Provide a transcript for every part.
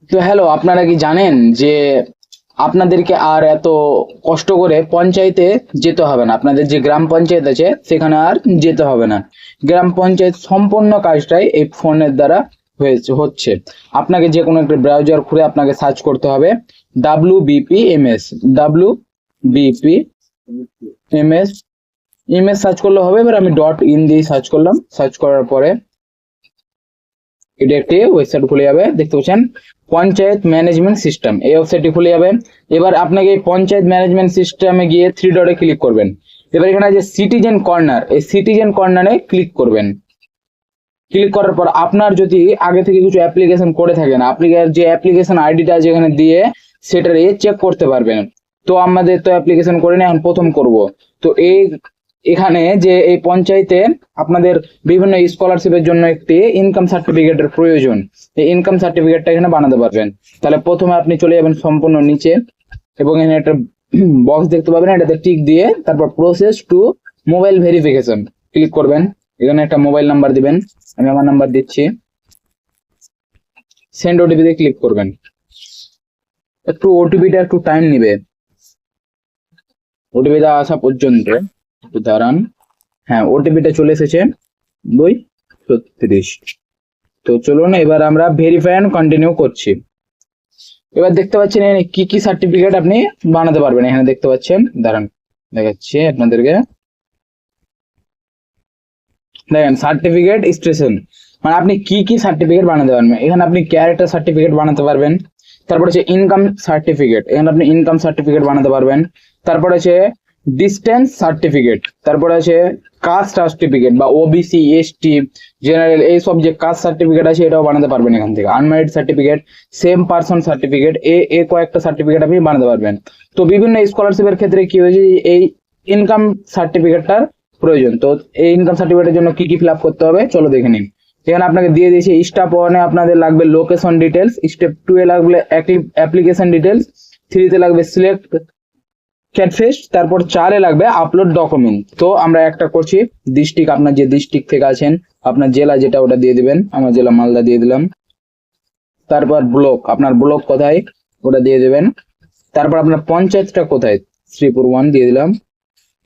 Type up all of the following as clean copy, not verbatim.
তো হ্যালো, আপনারা কি জানেন যে আপনাদেরকে আর এত কষ্ট করে পঞ্চায়েতে যেতে হবে না। আপনাদের যে গ্রাম পঞ্চায়েত আছে সেখানে আর যেতে হবে না। গ্রাম পঞ্চায়েত সম্পূর্ণ কাজটাই এই ফোনের দ্বারা হচ্ছে। আপনাকে যে কোনো একটা ব্রাউজার খুলে আপনাকে সার্চ করতে হবে WBPMS। WBPMS ইমেজ সার্চ করলে হবে। এবার আমি .in দিয়ে সার্চ করলাম। সার্চ করার পরে এটা একটি ওয়েবসাইট খুলে যাবে, দেখতে পাচ্ছেন পঞ্চায়েত ম্যানেজমেন্ট সিস্টেম, এই ওয়েবসাইটটি খুলে যাবে। এবার আপনাকে এই পঞ্চায়েত ম্যানেজমেন্ট সিস্টেমে গিয়ে 3 ডটে ক্লিক করবেন। এবার এখানে যে সিটিজেন কর্নার, এই সিটিজেন কর্নারে ক্লিক করবেন। ক্লিক করার পর আপনার যদি আগে থেকে কিছু অ্যাপ্লিকেশন করে থাকেন, আপনি যে অ্যাপ্লিকেশন আইডিটা আছে এখানে দিয়ে সেটারে চেক করতে পারবেন। তো আমাদের তো অ্যাপ্লিকেশন করে নিয়ে এখন প্রথম করব। তো এখানে যে এই পঞ্চায়েতে আপনাদের বিভিন্ন স্কলারশিপের জন্য একটি ইনকাম সার্টিফিকেটের প্রয়োজন। এই ইনকাম সার্টিফিকেটটা এখানে বানাতে পারবেন। তাহলে প্রথমে আপনি চলে যাবেন সম্পূর্ণ নিচে এবং এখানে একটা বক্স দেখতে পাবেন, এটাতে টিক দিয়ে তারপর process to mobile verification click করবেন। এখানে একটা মোবাইল নাম্বার দিবেন, আমি আমার নাম্বার দিচ্ছি। সেন্ড ওটিপি দিয়ে ক্লিক করবেন। একটু ওটিপিটা একটু টাইম নিবে, ওটিপিটা আসা পর্যন্ত একটু দাঁড়ান। হ্যাঁ, ওটিপিটা চলে এসেছে 236। তো চলুন এবার আমরা ভেরিফাই এন্ড কন্টিনিউ করছি। এবার দেখতে পাচ্ছেন এখানে কি কি সার্টিফিকেট আপনি বানাতে পারবেন। এখানে দেখতে পাচ্ছেন, দাঁড়ান দেখাচ্ছি আপনাদেরকে। দেখেন সার্টিফিকেট স্টেশন, মানে আপনি কি কি সার্টিফিকেট বানাতে পারবেন। এখানে আপনি ক্যারেক্টার সার্টিফিকেট বানাতে পারবেন। তারপর হচ্ছে ইনকাম সার্টিফিকেট, এখানে আপনি ইনকাম সার্টিফিকেট বানাতে পারবেন। তারপর আছে ডিস্টেন্স সার্টিফিকেট, তারপর আছে কাস্ট সার্টিফিকেট বা ওবিসি এসটি জেনারেল এইসব যে কাস্ট সার্টিফিকেট আছে এটাও বানাতে পারবেন এখান থেকে। Unmarried certificate, same person certificate, এ কয়েকটা সার্টিফিকেট আপনি বানাতে পারবেন। তো বিভিন্ন স্কলারশিপের ক্ষেত্রে কি হয়েছে, এই ইনকাম সার্টিফিকেটটার প্রয়োজন। তো এই ইনকাম সার্টিফিকেটের জন্য কি কি ফিল আপ করতে হবে চলো দেখে নিন। এখানে আপনাকে দিয়ে দিয়েছি স্টেপ 1 এ আপনাদের লাগবে লোকেশন ডিটেলস, স্টেপ 2 এ লাগবে অ্যাপ্লিকেশন ডিটেলস, 3 তে লাগবে সিলেক্ট ক্যাটফিশ, তারপর 4 এ লাগবে আপলোড ডকুমেন্ট। তো আমরা একটা করছি ডিস্ট্রিক্ট, আপনার যে ডিস্ট্রিক্ট থেকে আছেন আপনার জেলা যেটা ওটা দিয়ে দিবেন। আমার জেলা মালদা দিয়ে দিলাম। তারপর ব্লক, আপনার ব্লক কোথায় ওটা দিয়ে দেবেন। তারপর আপনার পঞ্চায়েতটা কোথায়, শ্রীপুর 1 দিয়ে দিলাম।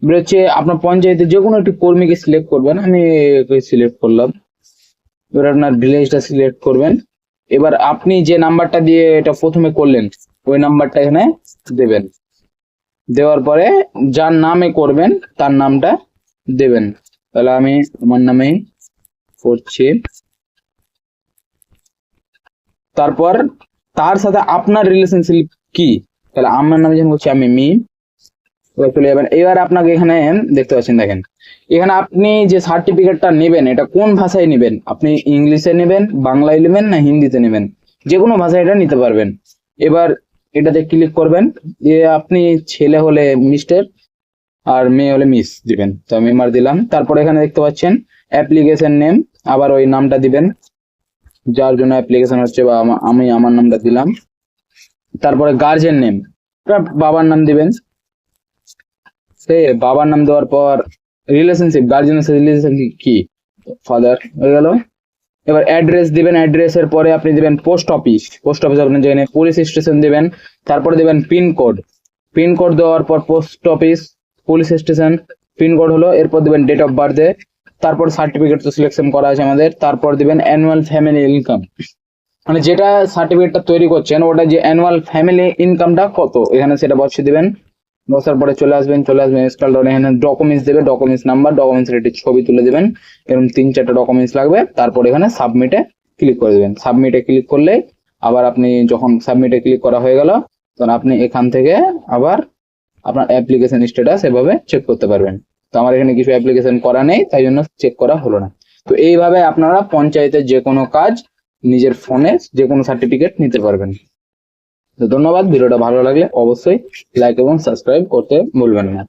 এবার হচ্ছে আপনার পঞ্চায়েতে যে কোনো একটি কর্মীকে সিলেক্ট করবেন, আমি সিলেক্ট করলাম। এবার আপনার ভিলেজটা সিলেক্ট করবেন। এবার আপনি যে নাম্বারটা দিয়ে এটা প্রথমে করলেন ওই নাম্বারটা এখানে দেবেন। দেওয়ার পরে যার নামে করবেন তার নামটা দেবেন। তাহলে আমি আমার নামেই করছি। তারপর তার সাথে আপনার রিলেশনশিপ কি, তাহলে আমার নামে যখন বলছি আমি চলে যাবেন। এবার আপনাকে এখানে দেখতে পাচ্ছেন, দেখেন এখানে আপনি যে সার্টিফিকেটটা নেবেন এটা কোন ভাষায় নেবেন, আপনি ইংলিশে নেবেন, বাংলায় নেবেন না হিন্দিতে নেবেন, যে কোনো ভাষায় এটা নিতে পারবেন। এবার এটাতে ক্লিক করবেন। আপনি ছেলে হলে মিস্টার আর মেয়ে হলে মিস দিবেন। তো আমি আমার দিলাম। তারপর এখানে দেখতে পাচ্ছেন অ্যাপ্লিকেশন নেম, আবার ওই নামটা দিবেন যার জন্য অ্যাপ্লিকেশন হচ্ছে, বা আমি আমার নামটা দিলাম। তারপরে গার্জেন নেম, বাবার নাম দিবেন। বাবার নাম দেওয়ার পর রিলেশনশিপ, গার্জেনের সাথে রিলেশনশিপ কি, ফাদার হয়ে গেল। এবার অ্যাড্রেস দিবেন, অ্যাড্রেসের পরে আপনি দিবেন পোস্ট অফিস, পোস্ট অফিস আপনার যেখানে পুলিশ স্টেশন দিবেন। তারপরে দিবেন পিনকোড, পিনকোড দেওয়ার পর post office police station pin code হলো। এরপর দিবেন ডেট অফ বার্থে। তারপর সার্টিফিকেট তো সিলেকশন করা আছে আমাদের। তারপর দিবেন অ্যানুয়াল ফ্যামিলি ইনকাম, মানে যেটা সার্টিফিকেটটা তৈরি করছেন ওটা যে অ্যানুয়াল ফ্যামিলি ইনকামটা কত এখানে সেটা বসিয়ে দিবেন। বসার পরে চলে আসবেন স্ক্রল ডাউন, এখানে ডকুমেন্টস দেবে, ডকুমেন্টস নাম্বার, ডকুমেন্টস একটি ছবি তুলে দেবেন। এরকম 3-4টা ডকুমেন্টস লাগবে। তারপর এখানে সাবমিটে ক্লিক করে দেবেন। সাবমিটে ক্লিক করলে আবার আপনি যখন সাবমিটে ক্লিক করা হয়ে গেল তখন আপনি এখান থেকে আবার আপনার অ্যাপ্লিকেশন স্ট্যাটাস এভাবে চেক করতে পারবেন। তো আমার এখানে কিছু অ্যাপ্লিকেশন করা নেই তাই জন্য চেক করা হলো না। তো এইভাবে আপনারা পঞ্চায়েতের যে কোনো কাজ নিজের ফোনে যে কোনো সার্টিফিকেট নিতে পারবেন। তো ধন্যবাদ। ভিডিওটা ভালো লাগলে অবশ্যই লাইক এবং সাবস্ক্রাইব করতে ভুলবেন না।